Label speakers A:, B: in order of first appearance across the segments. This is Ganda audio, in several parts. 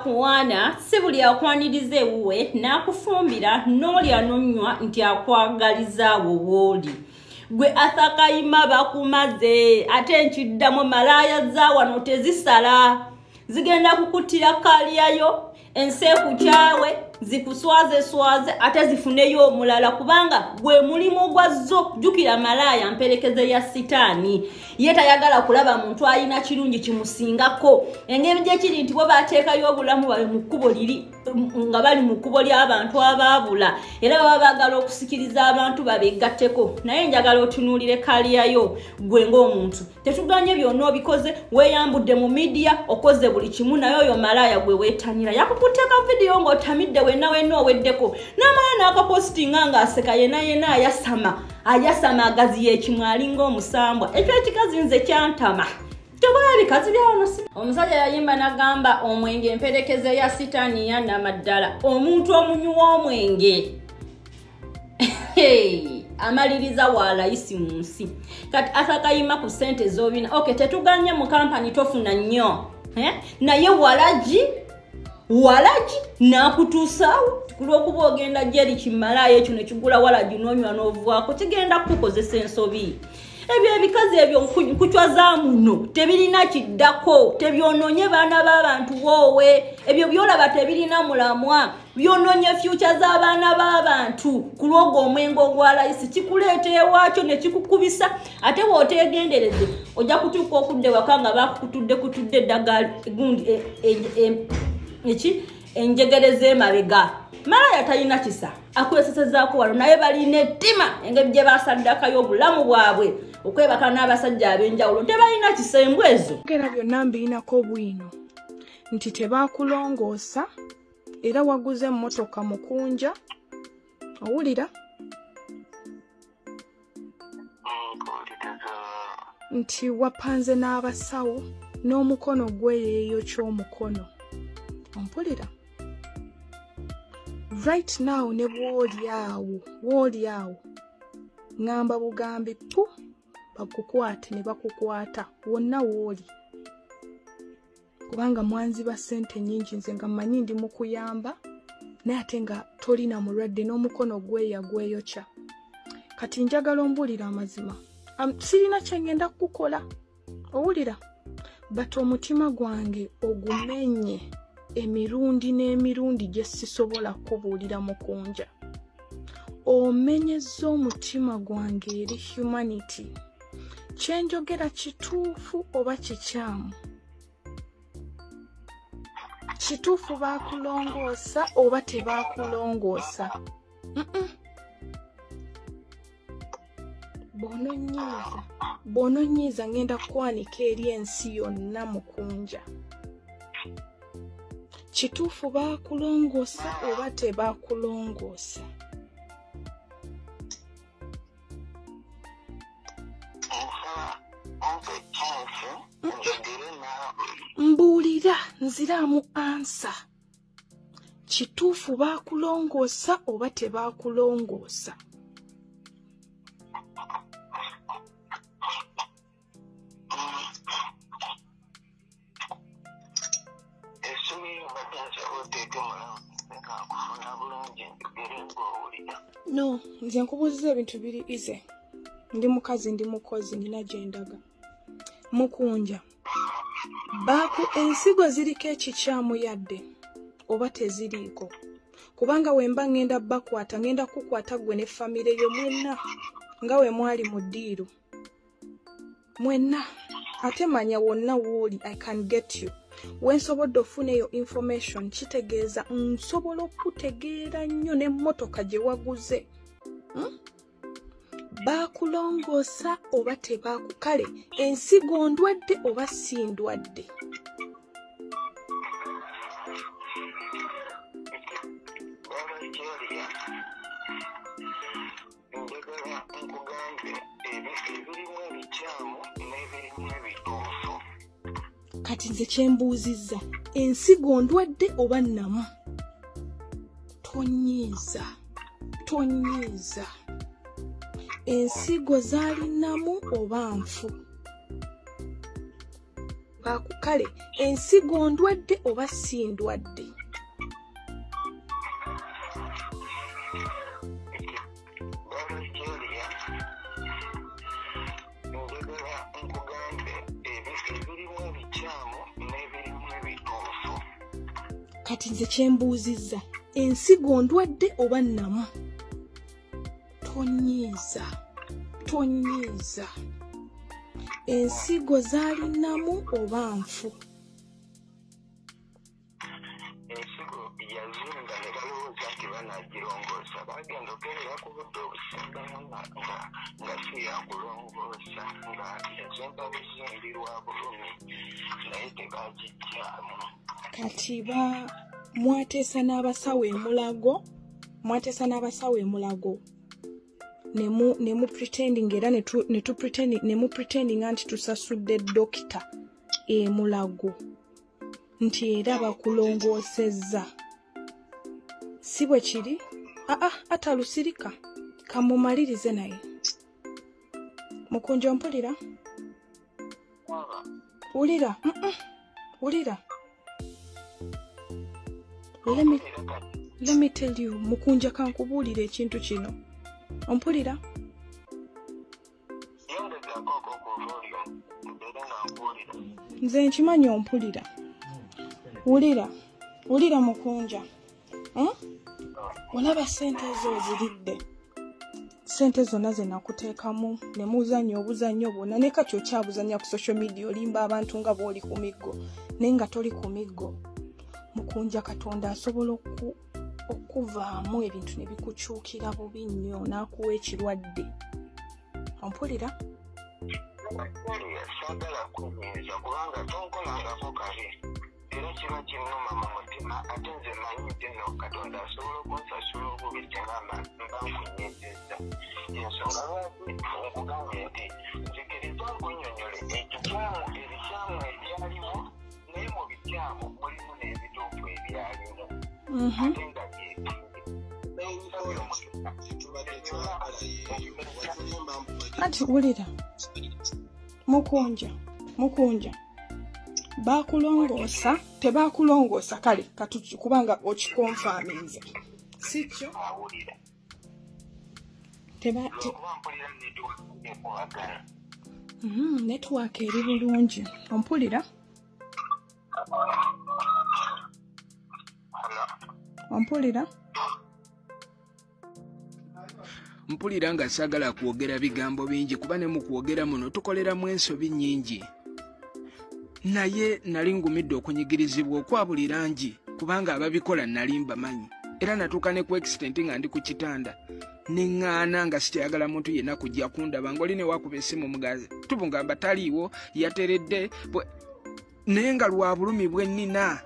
A: akuwaana si buli akwaniriza ewuwe n'akufumbira n'oli anonywa nti akwagalizaawo wooli. Gwe Arthur Kayima bakumaze ate nkiddamu malaaya za wano tezisala. Zigenda kukutira kaliyayo enseku kyawe zikuswaze ate zifuneyo omulala kubanga gwe mulimo gwazo. Jukira malaaya mperekeze ya sitaani. Ye tayagala kulaba muntu alina kirungi kimusingako. Engeri gye kiri nti bo bateekayo obulamu bali mu kkubo liri nga bali mu kkubo ly'abantu abaabula era baba baagala okusikiriza abantu babegatteko. Naye njagala otunuulire kaliyayo gwe ng'omuntu. Tetuganye byonna obikoze weeyambudde mu media okoze buli kimu naye oyo malaaya gwe weetanira. Yakukuteeka vidiyo ng'otamidde wenna oweddeko n'amala n'akapositinga ng'aseka yena ayasama agazi yekimu alinga omusambwa. Ekyo ekikazi nze kyantama. Tebula bikazi byawano si. Omusajja yayimba n'agamba omwenge emperekeze ya sitaani yannama ddala. Omuntu omunywa omwenge amaliriza wa layisi mu nsi. Kati Arthur Kayima ku ssente z'obina. Okay, tetuganye mu kampani tofuna nnyo. Naye walaji nakutuusaawo kulw'okuba ogenda jeri kimalaaya ekyo ne kigula walaji n'onywa n'ovaako kigenda kukozesa ensobi. Ebyo ebikazi ebyo nkucwaza muno tebirina kiddako tebyonoonye baana b'abantu woowe. Ebyo byolaba tebirina mulamwa byonoonye future z'abaana b'abantu kulw'ogwo omwenge ogwa layisi kikuleeta ewaakyo ne kikukubisa ate wooteegendereze ojja kutuuka okudde waka nga bakutudde eddagala gundi enjegereza emabega. Malaaya talina kisa akwesesezzaako wano naye balina ettima engeri gye basaddakayo obulamu bwabwe okwebaka n'abasajja ab'enjawulo tebalina kisa embwezo.
B: Era byonna mbiyinako bwino nti tebaakulongoosa era waguze emmotoka mukunja owulira nti wapanze n'abasawo n'omukono gweyeeyo ky'omukono ompulira. Right now ne bw'oli awo ngamba bugambi pu bakukwate ne bakukwata wonna w'oli kubanga mwanzi ba ssente nnyingi nze nga mmanyi ndi mu kuyamba naye ate nga tolina mulwadde n'omukono gweyokya. Kati njagala ombulira amazima sirina kye ngenda kukukola owulira but omutima gwange ogumenye emirundi n'emirundi gye sisobola kubuulira mukunja. Omenyezza omutima gwange eri humanity. Kyenjogera kituufu oba kikyamu? Kituufu baakulongoosa oba tebaakulongoosa? Bw'ononyiiza ngenda kwanika eri ensi yonna mukunja. Kituufu baakulongoosa oba tebaakulongoosa? Mbuulira nziramu ansa. Kituufu baakulongoosa oba tebaakulongoosa? No, nze nkubuuziza ebintu biri ize. Ndi mukazi ndi mukozi nina gye ndaga. Mukunja. Ensigo ziriko ekikyamu yadde oba teziriiko? Kubanga wemba ngenda bakwata ngenda kukwata gwe ne famire yo mwenna nga we mwali mu ddiiro. Mwenna ate manya wonna w'oli I can get you. Wensobodde ofuneyo information kitegeeza nsobola okutegeera nnyo n'emmotoka gye waguze. Baakulongoosa oba tebaakukale ensigo ndwadde oba si ndwadde? Kati nze kyembuuzizza ensigo ndwadde oba nnamu? Tonyiiza. Ensigo zaali nnamu oba nfu? Kale ensigo ndwadde oba si ndwadde? Kati nze kyembuuzizza, ensigo ndwadde oba nnamu? Tonyiiza. Ensigo zaali nnamu oba nfu?
C: Ensigo yazinga ne balowooza nti banagirongoosa, bagenda ogerera ku budde obusinga nga si yakulongoosa, nga ezimba bizimbirwa bulumi naye tebagijjamu. Kati
B: mwateesa n'abasawo emulago nemu pretending era nemu pretending nti tusasudde dokita emulago nti era bakulongoosezza. Si bwe kiri? Atalusirika. Kamumalirize naye. Mukunja mpulira? Ulira. Ulira. Let me tell you, Mukunja kankubuulira ekintu kino. Ompulira? Nze nkimanyi ompulira. Ulira Mukunja. Olaba sente ezo ziridde. Sente zonna ze nakuteekamu ne muzannya obuzannyo bwonna ne kati okyabuzannya ku social media olimba abantu nga bw'oli ku miggo naye nga toli ku miggo. Mukunja Katonda asobola okuvaamu ebintu ne bikukyukira bubi nnyo n'akuwa ekirwadde. Ompulira?
C: Saagala kunyiiza kubanga tonkolangako kabi era kiba kinnuma mu mutima ate nze manyi nti nno Katonda asobola okunsasula obubi kyengamba mba nkunyizizza. Ensonga lwaki nkugambye nti nzikiriza nkunnyonnyole ekikyamu ebikyamu ebyaliwo naye mu bikyamu mulimu n'ebituufu ebyalimu ate nga
B: Ati ulira Mukunja bakulongoosa tebakulongoosa kale kubanga okikonfaminze sikyo network eri bulungi. Ompulira?
D: Mpulira nga saagala kwogera bigambo bingi kuba ne mu kwogera muno tukoleramu ensobi nnyingi. Naye nali ngumidde okunyigirizibwa okwabulira ngi kubanga ababikola nali mbamanyi. Era natuuka ne ku extent nga ndi ku kitanda. Neŋŋaana nga sikyayagala muntu yenna kujja kundaba ng'oli ne wakuba essimu mugazi. Tubungamba taliiwo yateredde naye nga lwa bulumi bwe nnina.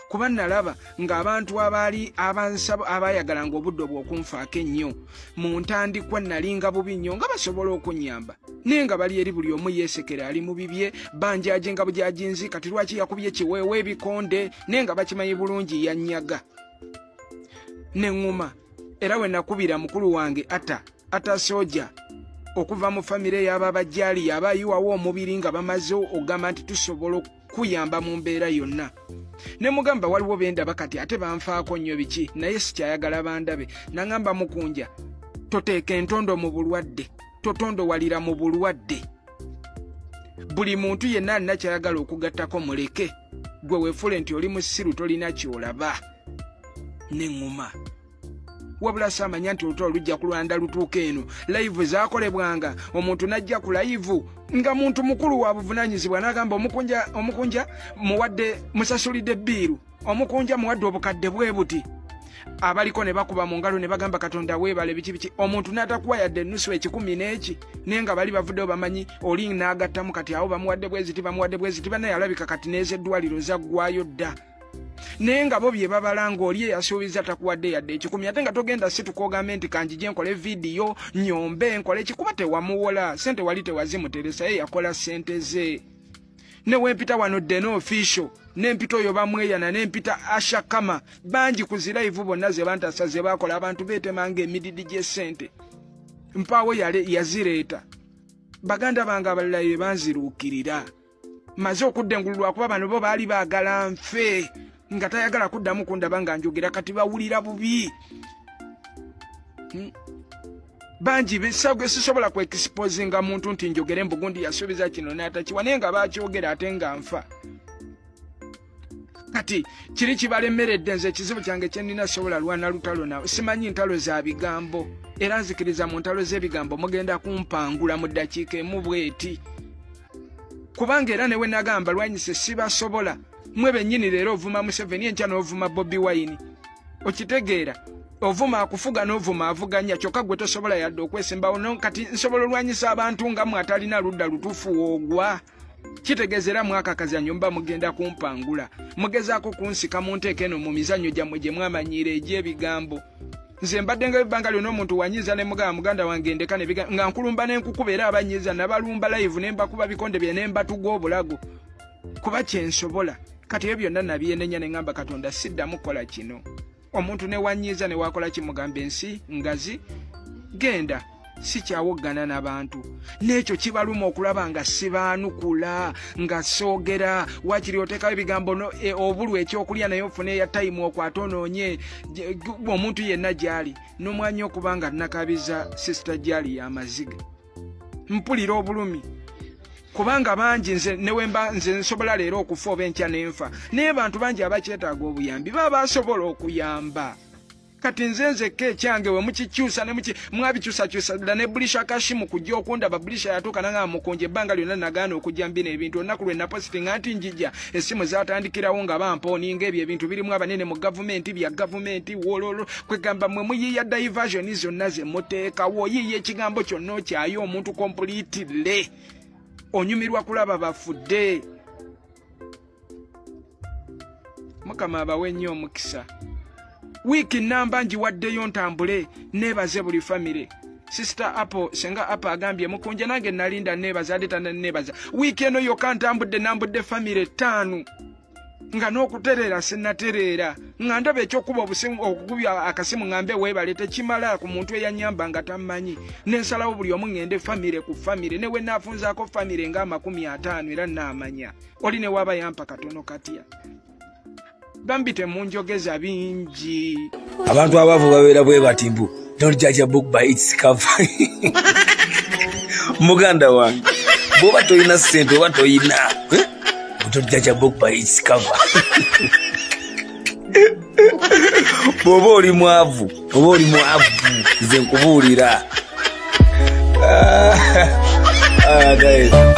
D: Kuba nalaba ng'abantu abaali abansaba abayagalanga obudde obw'okunfaako ennyo mu ntandikwa nalinga bubi nnyo nga basobola okunnyamba naye nga bali eri buli omu yeesekera ali mu bibye banjaaje nga bujajinzi kati lwaki yakubye kiweewa ebikonde naye nga bakimanyi bulungi yannyaga neŋŋuma. Era we nakubira mukulu wange ata soja okuva mu famire y'ababajjali abayiwawo omubiri nga bamaze ogamba nti tusobola okuyamba mu mbeera yonna. Ne mugamba waliwo bendaba kati ate banfaako nnyo biki naye sikyayagala bandabe. Nangamba Mukunja toteeka entondo mu bulwadde, totondowalira mu bulwadde. Buli muntu yenna alina kyayagala okugattako muleke. Gwe weefule nti oli musiru tolina kyolaba. Neŋŋuma. Wabula samanya nti olutalo lujja kulwanda lutuuka eno live zaakolebwanga omuntu najja ku live nga muntu mukulu wa buvunanyizibwa n'agamba omukunja muwadde musasulidde bbiiru, omukunja muwadde obukadde bwe buti. Abaliko ne bakuba mu ngalo ne bagamba Katonda weebale biki omuntu n'atakuwa yadde ennusu ekikumi n'eki naye nga bali bavuddeyo bamanyi oli n'agattamu kati awo bamuwadde bweziti naye alabika kati n'ezeddwaliro zaggwayo dda. Naye nga bo bye babalanga oli eyasuubiza takuwadde yadde ekikumi ate nga togenda si tukogambe nti kanjije nkole vidiyo nyombe nkole ekikuba tewamuwola sente wali tewazimuteresa ye yakola sente ze. Ne wempita wano Deno official nempita oyo bamweyana nempita Asha Kama bangi kuziraivu bonna ze bantasa ze bakola abantu beetemanga emididi gy'essente mpaawo yazireeta baganda bange abalala ye banziruukirira maze okuddengululwa kuba bano bo baali baagala nfe nga tayagala kuddamu kundaba nga njogera kati bawulira bubi. Banji sisobola kwexposinga muntu nti njogere Mbugundi yasuubiza kino n'atakiwa naye nga bakyogera ate nga nfa. Kati kiri kibalemeredde nze ekizibu kyange kye nnina sobola lwana lutalo nawe. Simanyi ntalo za bigambo era nzikiriza mu ntalo z'ebigambo mugenda kumpangula mu ddakiika emu bweti. Kubanga era newe nagamba lwanyise sibasobola. Mwe bennyini leero ovuma Museveni enkya n'ovuma Bobi Wine. Okitegeera ovuma akufuga n'ovuma avuganya kyokka gwe tosobola yadde okwesimbawo no kati nsobola olwanyisa abantu nga mwe atalina ludda lutuufu woogwa. Kitegeezera mwakakaza nyumba mugenda kumpangula. Mugezaako kunsika mu nteeka eno mu mizannyo gyammwe gye mwamanyiira egy'ebigambo. Nze mbadde nga ebbanga lyonna omuntu wanyiza ne muganda wange ndeka ne bigambo nga nkulumba n'enkukuba era abanyiza nabalumba live ne mbakuba bikonde bye ne mbatuga obulago. Kuba kyensobola. Kati ebyo byonna nabyenenya ne ngamba Katonda siddamu kukola kino. Omuntu ne wanyiza ne wakola kimugambe ensi ngazi genda si kyawoggana n'abantu. N'ekyo kibaluma okulaba nga sibaanukula nga soogera wakiri oteekawo ebigambo obulwa ekyokulya naye ofune eya tayimu okwata onoonye omuntu yenna gy'ali n'omwanyi okuba nga nakabiza sisita gy'ali y'amaziga. Mpulira obulumi kubanga bangi nze newemba nze nsobola leero okufa oba enkya n'enfa naye bantu bangi abakyetaaga obuyambi baba basobola okuyamba. Kati nzenzekka ekyange we mukikyusa ne mwabikyusakyusa dda ne Bulisha Kashimu kujja okundaba Bulisha yatuuka nanga mukonje ebbanga lyonna nagaana okujja mbina ebintu olunaku lwe napositinga nti njijja essimu zaatandikirawo nga bampooninga ebyo ebintu birimu abanene mu gavumenti bya gavumenti wololo kwegamba mwe muyiiya diversion zonna ze muteekawo oyiiya ekigambo kyonna okyayo omuntu completely onyumirwa kulaba bafudde. Mukama abawe nnyo omukisa. Wiki namba njiwaddeyo ntambule nebaze buli family. Sister Apple senga Apple agambye mukunje nange nalinda nebaza ate nebaza. Wiki eno yokka ntambudde nambudde family 5. Nga n'okuterera sinnaterera. Nga ndaba ekyokuba obusimu okukubya akasimu ngambe weebale tekimala ku muntu eyanyamba nga tammanyi. Nensalawo buli omu ngende family ku family newe naafunzaako family nga 50 era naamanya. Oli ne waba yampa katono katya. Bambite munjogeza bingi.
E: Abantu abavu babeera bwe batimbu. Don't judge a book by its cover. Muganda wange. Bwoba toyina ssente oba toyina. Don't judge a book by its cover. Bwoba oli mwavu. Nze nkubuulira. Guys.